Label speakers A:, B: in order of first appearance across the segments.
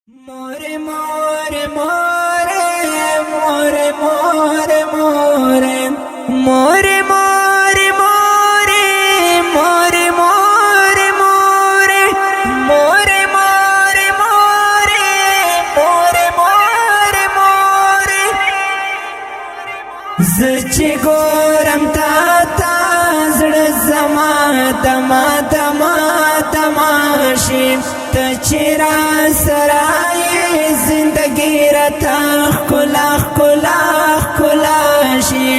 A: मोरे मोरे मोरे मोरे मोरे मोरे मोरे मोरे मोरे मोरे मोरे मोरे मोरे मोरे मोरे मोरे मोरे मोरे ज़ची गोरम ताता ज़ड़ ज़मा तमा तमा तमाशी तचिरा सराय जिंदगी रता खुला खुला खुलाशी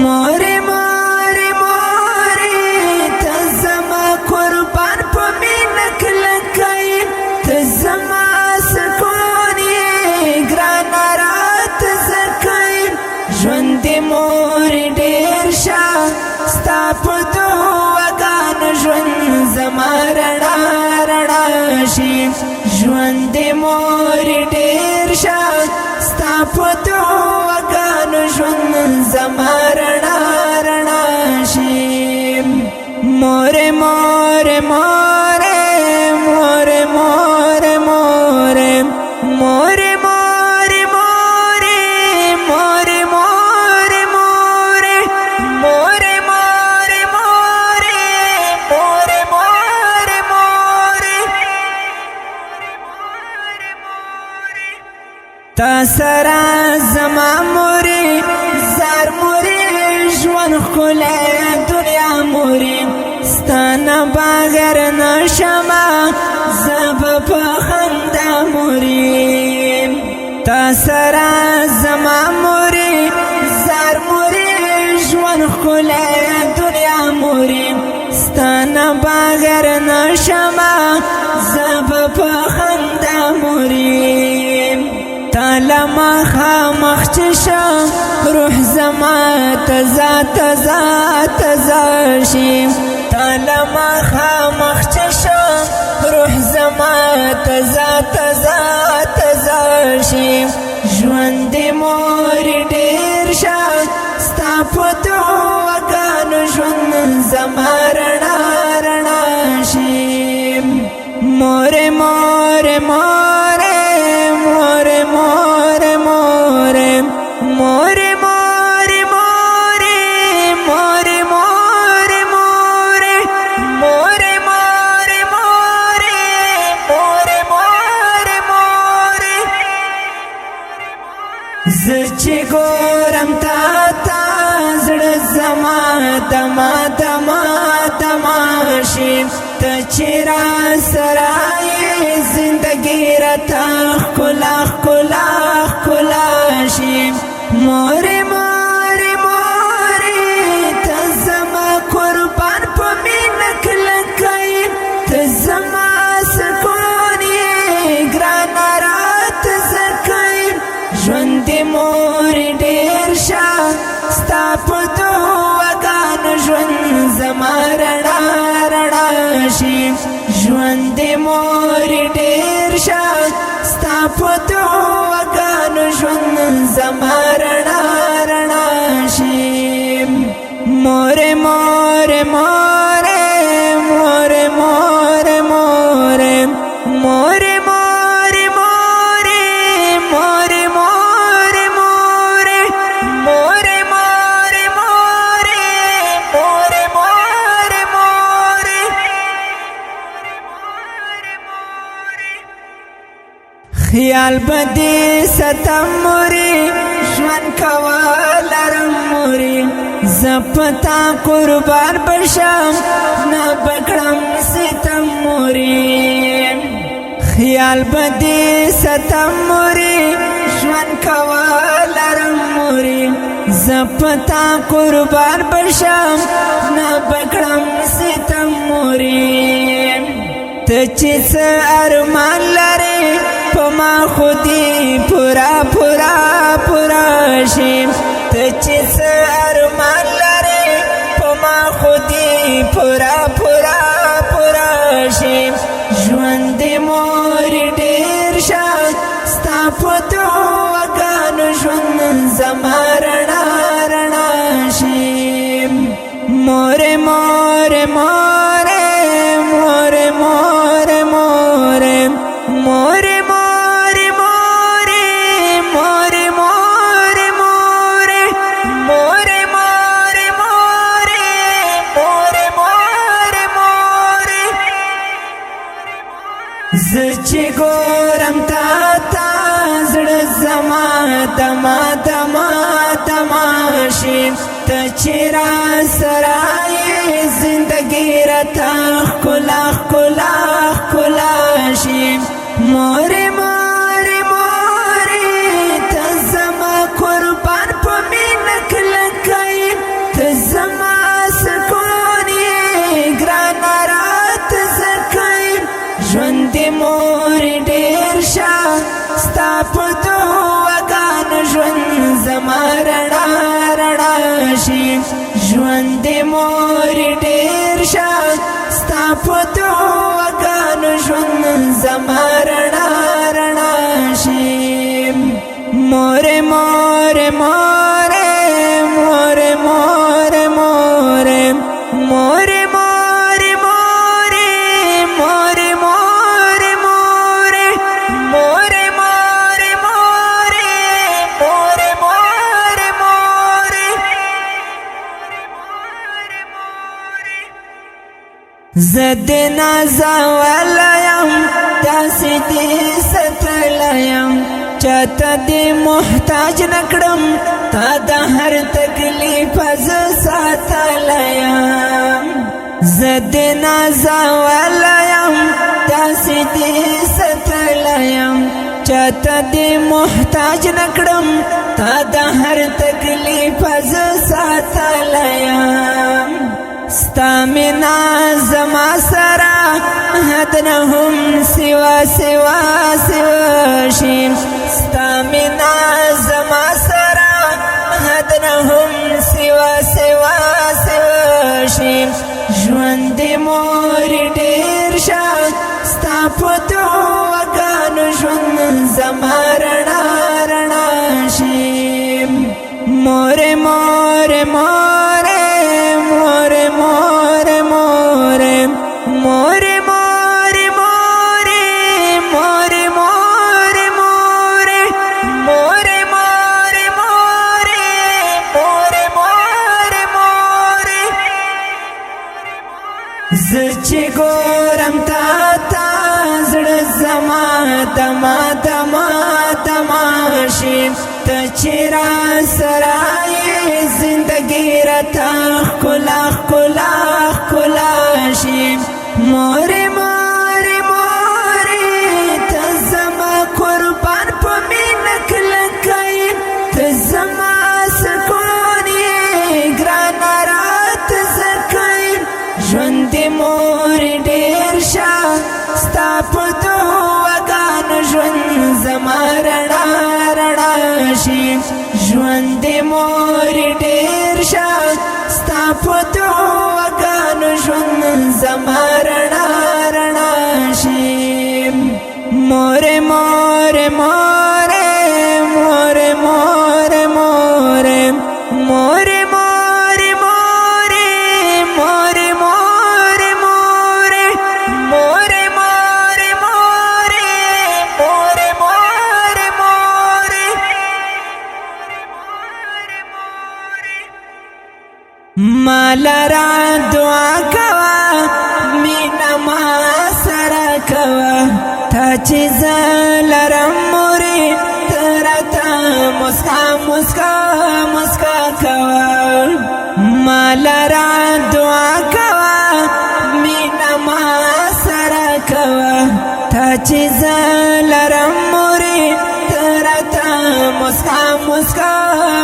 A: मोरे मोरे मोरे तज़मा कुर्बान पमीनक लकाई तज़मा सकोनी ग्राना रात ज़काई ज़ुंदी मोरे डेरशा स्ताप दो वगान ज़ुन ज़मारणा ژوند مور ډیر شه ستا په دعاګانو ژوند زما رڼا رڼا شي مور مور مور مور مور مور مور مور مور مور مور مور مور مور مور مور مور تا سرا زما موري زار موري ژوند ښکلی دنیا موري ستانه بغیر نشمه زه به په خندا موري تا سرا زما موري زار موري ژوند ښکلی دنیا موري ستانه بغیر نشمه زه به په خندا موري تالا مخا مخچشم روح زما تزا تزا تزا شیم تالا مخا مخچشم روح زما تزا تزا تزا شیم ژوند مور ډیر شه ستا په دعاګانو ژوند زما رڼا رڼا شیم مور مور مور مور مور مور مور مور مور مور مور مور مور مور مور مور مور زچ ګورم تا تا زړه زما دما دما دماشي تچرا سرای زندگی رتا خلا خلا خلا شي مور مور مور تزما قربان پمینک لکای تزما سکونی گرانا رات زکای ژوند مور ډیر شه ستا په دعاګانو ژوند زما رڼا رڼا شي ژوند مور ډیر شه ستا په دعاګانو ژوند زما رڼا رڼا شي مور مور مور مور مور مور مور مور مور مور مور مور مور مور مور مور مور خیال بدی ستم موری ژوند کوالرم موری زپتا قربان بشم نه بکړم ستم موری خیال بدی ستم موری ژوند کوالرم موری زپتا قربان بشم نه بکړم ستم موری ته چې ارمان لري پما خودی پورا پورا پورا شي ته چې ارمان لري پما خودی پورا پورا پورا شي ژوند مور ډیر شه ستا په دعاګانو ژوند زما رڼا رڼا شي مور مور مور مور مور مور مور مور دما دما دماشي ته چیرا سرای زندگی رتا خلا خلا خلا شي مورې مورې مورې ته زما قربان په مینه کلکای ته زما سکون یې ګران رات زکای ژوند مورې ډېر شه ستا په دعاګانو ژوند زما رڼا رڼا شي ژوند مورې ډېر شه ستا په دعاګانو ژوند زما رڼا رڼا شي مورې مورې مورې مورې مورې مورې مورې مورې مورې مورې مورې مورې مورې مورې مورې مورې مورې زد نازولیم داسې دې ستلیم چاته دې محتاج نکړم تا د هر تکلیف ز ساتلیم زد نازولیم داسې دې ستلیم چاته دې محتاج نکړم تا د هر تکلیف ز ساتلیم ستا مینا زما سرا حد نه هم سوا سوا سوا شي ستا مینا زما سرا حد نه هم سوا سوا سوا شي ژوند مورې ډېر شه ستا په دعاګانو ژوند زما رڼا رڼا شي مورې مورې مورې مورې مورې مورې مورې مورې مورې مورې مورې مورې مورې مورې مورې مورې مورې زه چې ګورم تا ته زړه زما دما دما دما شي ته چې را سره زندگی رتا خلا خلا خلا شي مورې مورې مورې ته زما قربان په مینه کلکای ته زما سکون یې ګران رات زکای ژوند مورې ډېر شه ستا په دعاګانو ژوند زما رڼا رڼا شي ژوند مورې ډېر شه ستا په دعاګانو ژوند زما رڼا رڼا شي مورې مورې مورې مورې مورې مورې مورې مورې مورې مورې مورې مورې مورې مورې مورې مورې مورې مالرا دعا کوا مینا ما سره کوا تا چې زلرم مورې ترتا مسکا مسکا مسکا کوا مالرا دعا کوا مینا ما سره کوا تا چې زلرم مورې ترتا مسکا مسکا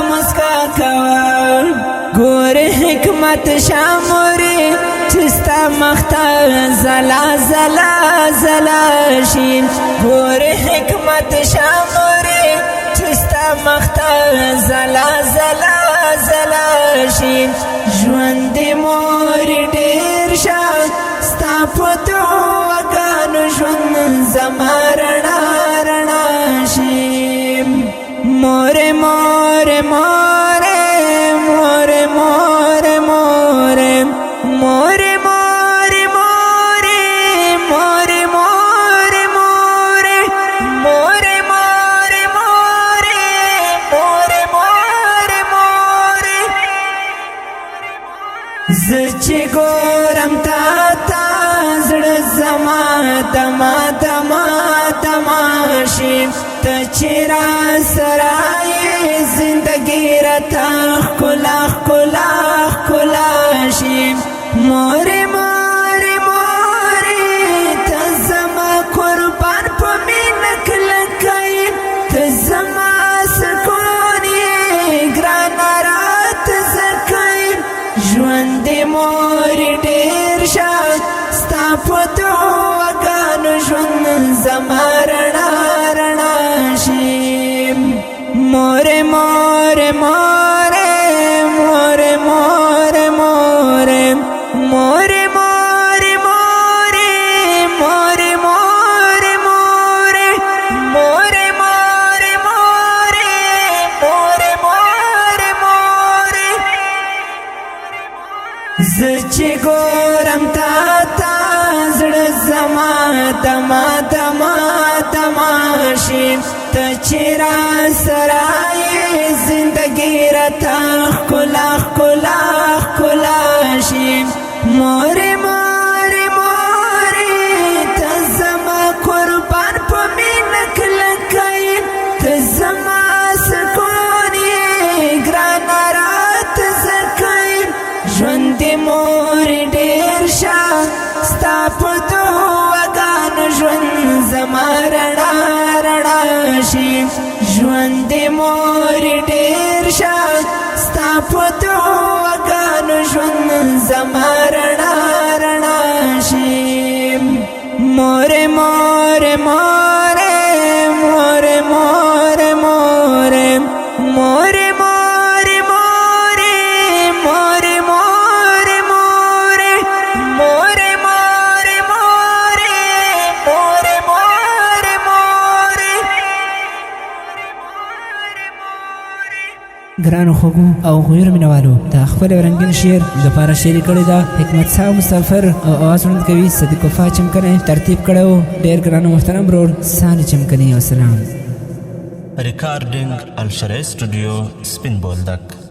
A: مسکا کوا ګور حکمت شاموري چستا مختا زلا زلا زلا شین ګور حکمت شاموري چستا مختا زلا زلا زلا شین ژوند مورې ډېر شه ستا په دعاګانو ژوند زما رڼا رڼا شي مورې مورې مورې مورې مورې مورې مورې مورې مورې مورې مورې مورې مورې مورې مورې مورې مورې مورې زه چې ګورم تا زړه زما دما دما دما شي ته چې را سره یې زندګي راته ښکلا ښکلا ښکلا شي مورې مورې مورې ته زما قربان په مینه کلکه یې ته زما سکون یې ګرانه راته زکه یې ژوند دې مورې ډېر ښه ستا په دعاګانو ژوند زما رڼا رڼا شي مورې مورې مورې مورې مورې مورې مورې مورې مورې مورې مورې مورې مورې مورې مورې مورې مورې زه چې ګورم تا ته زړه زما دما دما دما شي ته چې را سره یې زندګي راته ښکلا ښکلا ښکلا شي مورې مورې مورې ته زما قربان په مینه کلکه یې ته زما سکون یې ګرانه راته زکه یې ژوند دې مورې ډېر ښه ستا په دعاګانو ژوند زما رڼا رڼا شي ژوند دې مورې ډېر ښه ستا په دعاګانو ژوند زما رڼا رڼا شي مورې مورې مورې مورې مورې مورې مورې مورې مورې مورې مورې مورې مورې مورې مورې مورې مورې
B: ګرانو خوږو او غویرو مینوالو دا خپل رنګین شعر دپاره شعري کړی دا حکمت صاحب مسافر او اواز وړاندې صدیق وفا چمکنی ترتیب کړی و ډېر ګرانو محترم ورور ساني چمکنی او سلام
C: ریکارډینګ الشرعي سټوډیو سپین بولدک